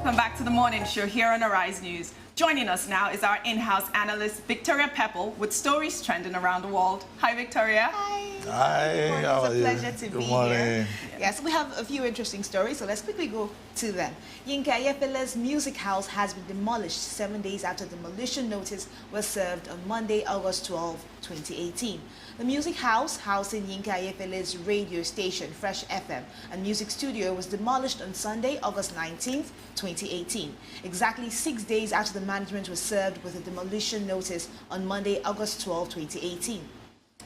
welcome back to the morning show here on Arise News. Joining us now is our in-house analyst, Victoria Pepple, with stories trending around the world. Hi, Victoria. Hi. Hi, how are you? It's a pleasure to be here. Yes, we have a few interesting stories, so let's quickly go to them. Yinka Ayefele's music house has been demolished 7 days after demolition notice was served on Monday, August 12, 2018. The music house, housing Yinka Ayefele's radio station, Fresh FM, and music studio was demolished on Sunday, August 19, 2018. Exactly 6 days after the management was served with a demolition notice on Monday, August 12, 2018.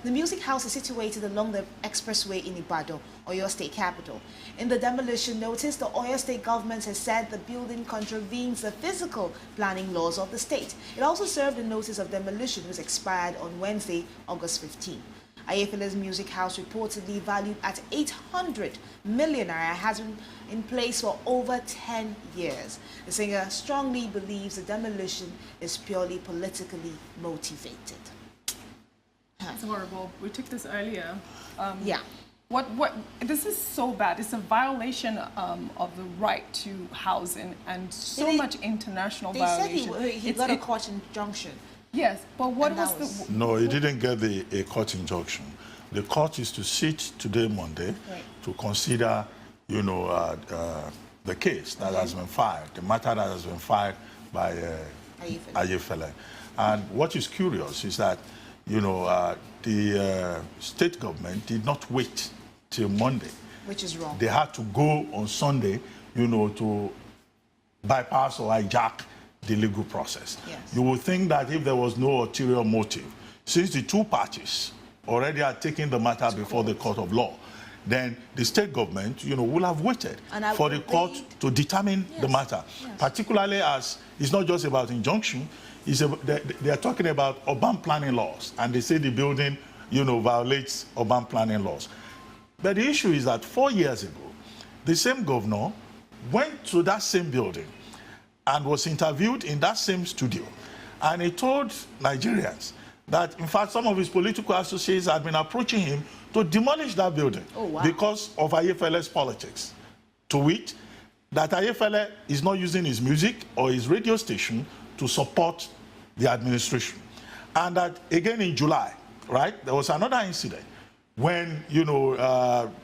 The music house is situated along the expressway in Ibadan, Oyo State capital. In the demolition notice, the Oyo State government has said the building contravenes the physical planning laws of the state. It also served a notice of demolition which expired on Wednesday, August 15. Ayefele's music house, reportedly valued at 800 million naira, has been in place for over 10 years. The singer strongly believes the demolition is purely politically motivated. It's horrible. We took this earlier. Yeah. This is so bad. It's a violation of the right to housing and so much international violation. They said he got a court injunction. Yes, but what was the... No, he didn't get a court injunction. The court is to sit today, Monday, to consider, you know, the case that has been filed, the matter that has been filed by Ayefele. And what is curious is that, you know, the state government did not wait till Monday. Which is wrong. They had to go on Sunday, you know, to bypass or hijack the legal process. Yes. You would think that if there was no ulterior motive, since the two parties already had taken the matter before the court of law, then the state government, you know, will have waited for the court to determine the matter, particularly as it's not just about injunction. They are talking about urban planning laws, and they say the building, you know, violates urban planning laws. But the issue is that 4 years ago, the same governor went to that same building and was interviewed in that same studio, and he told Nigerians that, in fact, some of his political associates had been approaching him to demolish that building because of Ayefele's politics. To wit, that Ayefele is not using his music or his radio station to support the administration. And that again in July, right, there was another incident when, you know,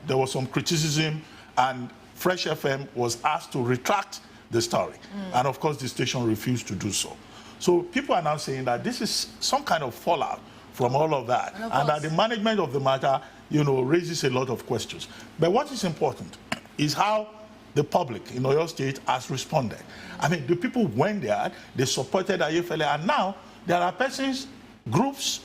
there was some criticism and Fresh FM was asked to retract the story. And of course, the station refused to do so. So people are now saying that this is some kind of fallout from all of that, and that the management of the matter, you know, raises a lot of questions. But what is important is how the public in Oyo State has responded. I mean, the people went there, they supported Ayefele, and now there are persons, groups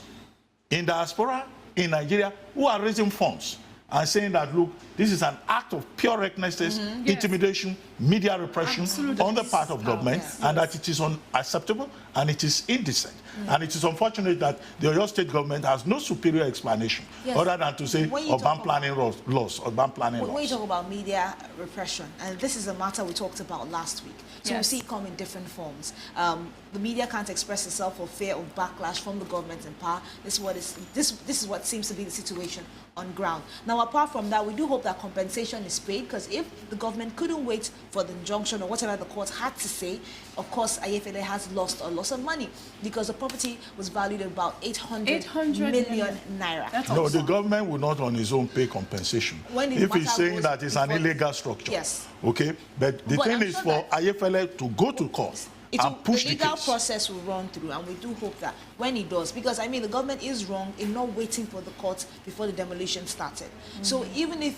in diaspora, in Nigeria, who are raising funds and saying that, look, this is an act of pure recklessness, intimidation, media repression on the part of government, and that it is unacceptable and it is indecent. And it is unfortunate that the Oyo State government has no superior explanation other than to say urban planning laws, urban planning laws. When you talk about media repression, and this is a matter we talked about last week, so we see it come in different forms. The media can't express itself for fear of backlash from the government in power. This is what seems to be the situation on ground. Now, apart from that, we do hope that compensation is paid, because if the government couldn't wait for the injunction or whatever the court had to say, of course, Ayefele has lost a lot of money, because the property was valued at about 800 million naira. No, the government will not on its own pay compensation. If he's saying that it's an illegal structure. Yes. Okay? But the thing is for Ayefele to go to court and push the legal case. process will run through, and we do hope that when it does, because I mean the government is wrong in not waiting for the court before the demolition started. So even if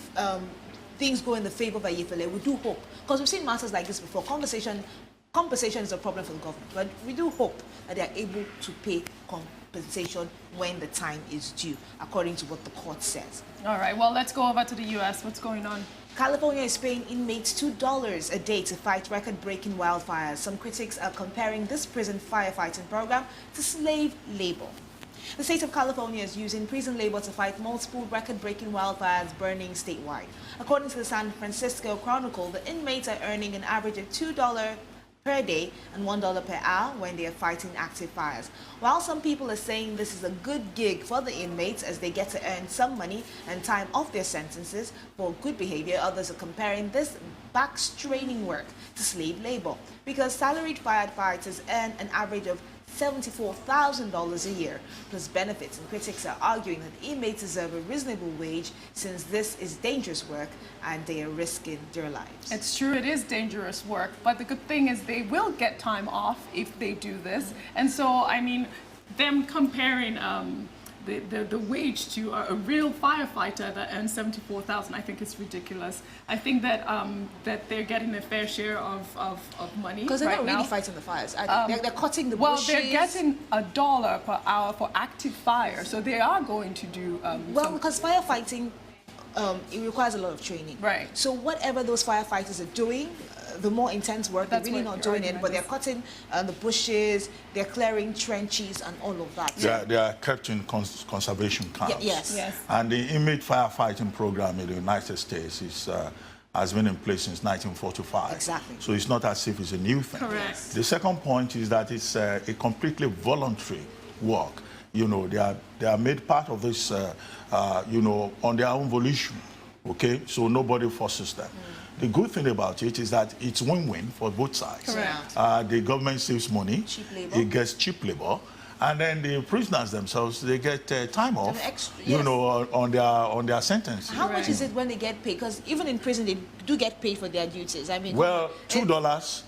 things go in the favor of Ayefele, we do hope, because we've seen matters like this before. Compensation is a problem for the government, but we do hope that they are able to pay compensation when the time is due, according to what the court says. All right, well, let's go over to the U.S. What's going on? California is paying inmates $2 a day to fight record-breaking wildfires. Some critics are comparing this prison firefighting program to slave labor. The state of California is using prison labor to fight multiple record-breaking wildfires burning statewide. According to the San Francisco Chronicle, the inmates are earning an average of $2 per day and $1 per hour when they are fighting active fires. While some people are saying this is a good gig for the inmates as they get to earn some money and time off their sentences for good behavior, others are comparing this back-straining work to slave labor because salaried firefighters earn an average of $74,000 a year plus benefits, and critics are arguing that inmates deserve a reasonable wage since this is dangerous work and they are risking their lives. It's true, it is dangerous work, but the good thing is they will get time off if they do this. And so, I mean, them comparing the wage to a real firefighter that earns $74,000, I think it's ridiculous. I think that that they're getting a fair share of money because they're right not now. really fighting the fires. They're cutting the bushes. Well, they're getting $1 per hour for active fire, so they are going to do. Well, because firefighting, it requires a lot of training. Right. So whatever those firefighters are doing, the more intense work, they're really not doing it, but they're cutting the bushes, they're clearing trenches and all of that. They are kept in conservation camps. Yes. And the inmate firefighting program in the United States has been in place since 1945. Exactly. So it's not as if it's a new thing. Correct. The second point is that it's a completely voluntary work. You know, they are made part of this, you know, on their own volition. Okay, so nobody forces them. The good thing about it is that it's win-win for both sides. Correct. The government saves money. Cheap labor. It gets cheap labor. And then the prisoners themselves, they get time off, extra, you know, on their sentence. How much is it when they get paid? Because even in prison, they do get paid for their duties. I mean, well, $2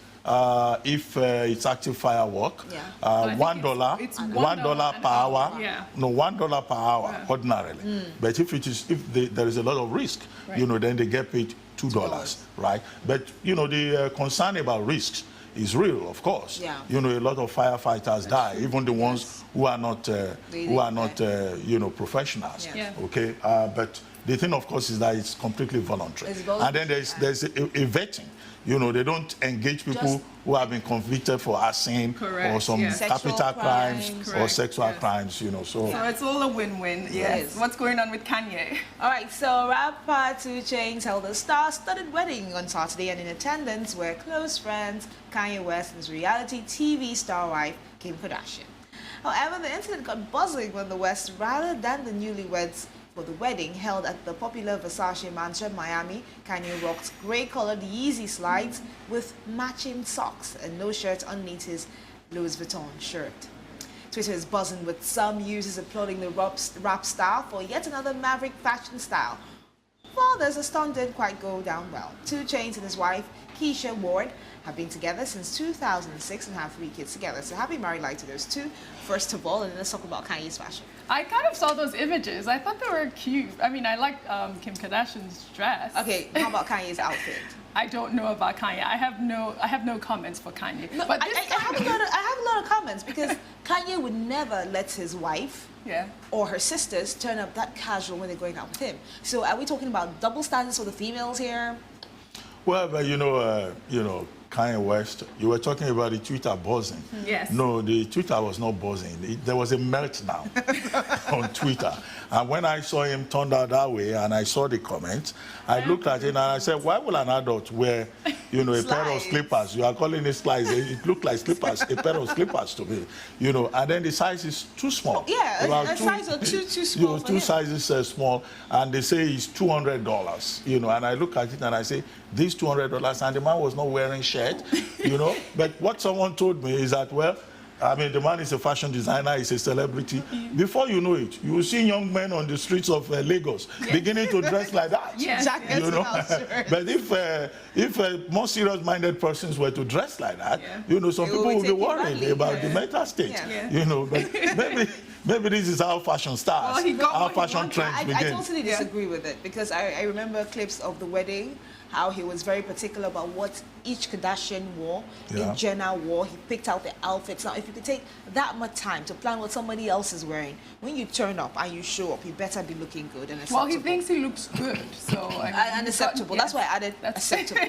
if it's active fire work. $1 it's $1 per hour. Yeah. No, $1 per hour ordinarily. But if there is a lot of risk, you know, then they get paid $2, right? But you know, the concern about risks is real, of course. You know, a lot of firefighters die, even the ones who are not you know, professionals. Okay, but the thing, of course, is that it's completely voluntary. And then there's a vetting. You know, they don't engage people who have been convicted for arson or some capital crimes or sexual crimes, you know. So it's all a win-win. Yes. What's going on with Kanye? All right, so rapper 2 Chainz held a star-studded wedding on Saturday, and in attendance were close friends Kanye West and his reality TV star wife, Kim Kardashian. However, the internet got buzzing when the West, rather than the newlyweds for the wedding held at the popular Versace mansion, Miami, Kanye rocked grey-colored Yeezy slides with matching socks and no shirt underneath his Louis Vuitton shirt. Twitter is buzzing with some users applauding the rap style for yet another maverick fashion style. Others are stunned didn't quite go down well. 2 Chainz and his wife, Keisha Ward, have been together since 2006 and have 3 kids together. So happy married life to those two, first of all, and then let's talk about Kanye's fashion. I kind of saw those images. I thought they were cute. I mean, I liked Kim Kardashian's dress. Okay, how about Kanye's outfit? I don't know about Kanye. I have no comments for Kanye. No, but I have a lot of comments because Kanye would never let his wife or her sisters turn up that casual when they're going out with him. So are we talking about double standards for the females here? Well, but you know, Kanye West, you were talking about the Twitter buzzing. Yes. No, the Twitter was not buzzing. There was a meltdown on Twitter. And when I saw him turned out that way and I saw the comments, I looked at it and I said, why will an adult wear, you know, a pair of slippers? You are calling it slides. It looked like slippers, a pair of slippers to me. You know, and then the size is too small. Yeah, a size or too small. You know, 2 sizes small, and they say it's $200. You know, and I look at it and I say, these $200, and the man was not wearing shirt, you know. But what someone told me is that, well, I mean, the man is a fashion designer, he's a celebrity. Before you know it, you will see young men on the streets of Lagos beginning to dress like that. Exactly. You know? But if more serious-minded persons were to dress like that, you know, some people will be worried about the mental state. You know, but maybe this is how fashion starts, how fashion trends begin. I totally disagree with it because I remember clips of the wedding, how he was very particular about what each Kardashian wore, Jenner wore. He picked out the outfits. Now, if you could take that much time to plan what somebody else is wearing, when you turn up and you show up, you better be looking good and acceptable. Well, he thinks he looks good, so... and acceptable. That's why I added acceptable.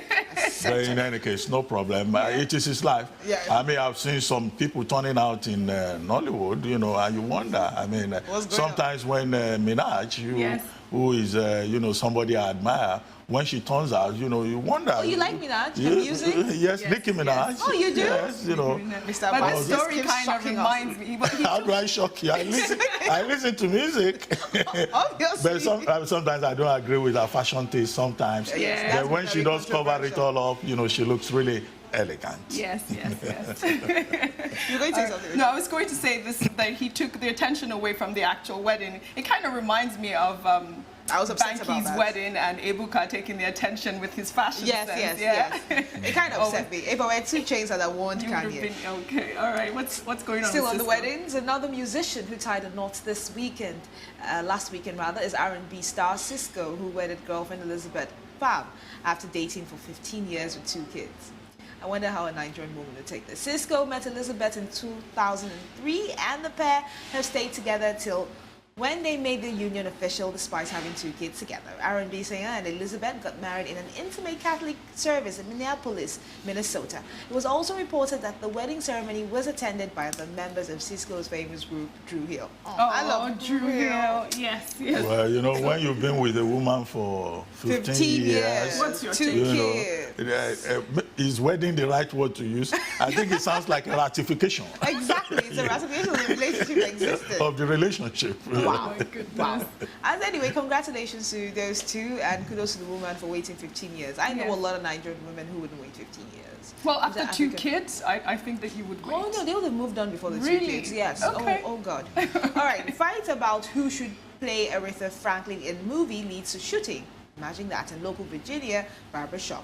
But in any case, no problem. It is his life. I mean, I've seen some people turning out in Nollywood, you know, and you wonder. I mean, sometimes when Minaj, who is, somebody I admire, when she turns out, you wonder. Oh, you like Minaj? The music? Yes, Nicki Minaj. Yes. Oh, you do? Yes, Mr. But Vaz the story keeps kind of shocking reminds us. me. But he How took do I shock you? I listen to music. Obviously. But sometimes I don't agree with her fashion taste sometimes. Yes, But when she very does cover it all up, she looks really elegant. Yes. You're going to say something. No, I was going to say this, that he took the attention away from the actual wedding. It kind of reminds me of I was upset about Banky's that. wedding and Ebuka taking the attention with his fashion sense. Yes. It kind of upset me. If I were 2 Chainz that I warned You would have Kanye. been okay. All right, what's going on? Still on the Cisco? weddings, another musician who tied a knot last weekend rather, is R&B star Cisco, who wedded girlfriend Elizabeth Fab after dating for 15 years with 2 kids. I wonder how a Nigerian woman would take this. Cisco met Elizabeth in 2003, and the pair have stayed together till when they made the union official despite having 2 kids together. R&B singer and Elizabeth got married in an intimate Catholic service in Minneapolis, Minnesota. It was also reported that the wedding ceremony was attended by the members of Cisco's famous group, Drew Hill. I love Drew Hill. Yes. Well, when you've been with a woman for 15 years, What's your 2 kids. Is wedding the right word to use? I think it sounds like a ratification. Exactly, it's a ratification of the relationship that existed. Of the relationship. Oh my goodness. Wow. As anyway, congratulations to those 2, and kudos to the woman for waiting 15 years. I know a lot of Nigerian women who wouldn't wait 15 years. Well, after 2 African? kids, I think that you would wait. Oh no, they would have moved on before the 2 Really? kids. Yes. Okay. Oh God. All right. Fight about who should play Aretha Franklin in movie leads to shooting. Imagine that in local Virginia barbershop.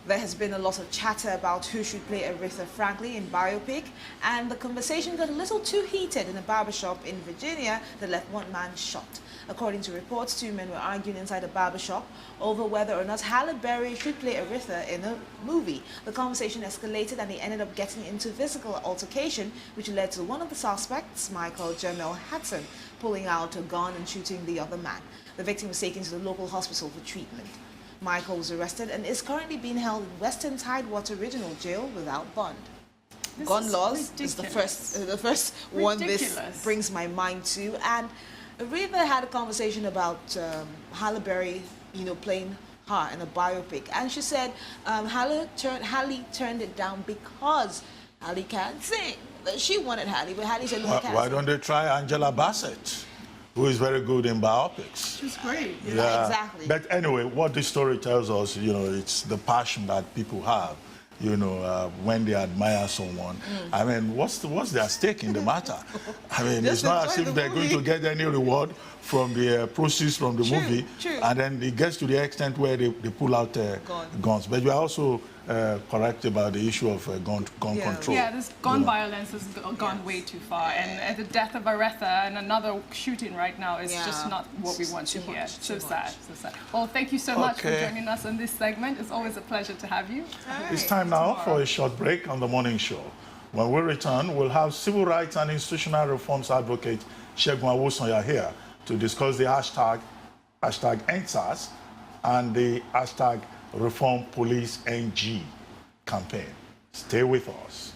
There has been a lot of chatter about who should play Aretha Franklin in biopic, and the conversation got a little too heated in a barbershop in Virginia that left 1 man shot. According to reports, 2 men were arguing inside a barbershop over whether or not Halle Berry should play Aretha in a movie. The conversation escalated and they ended up getting into physical altercation, which led to one of the suspects, Michael Jamel Hudson, pulling out a gun and shooting the other man. The victim was taken to the local hospital for treatment. Michael was arrested and is currently being held in Western Tidewater Regional Jail without bond. Gun laws is the first one this brings my mind to. And Aretha had a conversation about Halle Berry, playing her in a biopic, and she said Halle turned it down because Halle can't sing. She wanted Halle, but Halle said, no, Why don't they try Angela Bassett, who is very good in biopics? She's great. Yeah, exactly. But anyway, what this story tells us, it's the passion that people have, when they admire someone. I mean, what's their stake in the matter? I mean, it's not as if they're going to get any reward from the proceeds from the movie. True. And then it gets to the extent where they pull out guns. But you are also correct about the issue of gun control. Yeah, this gun violence has gone way too far. And the death of Aretha and another shooting right now is just not what we want to hear. So sad. Well, thank you so much for joining us on this segment. It's always a pleasure to have you. It's time now for a short break on the morning show. When we return, we'll have civil rights and institutional reforms advocate Segun Awosanya here to discuss the hashtag #EndSARS and the hashtag #ReformPoliceNG campaign. Stay with us.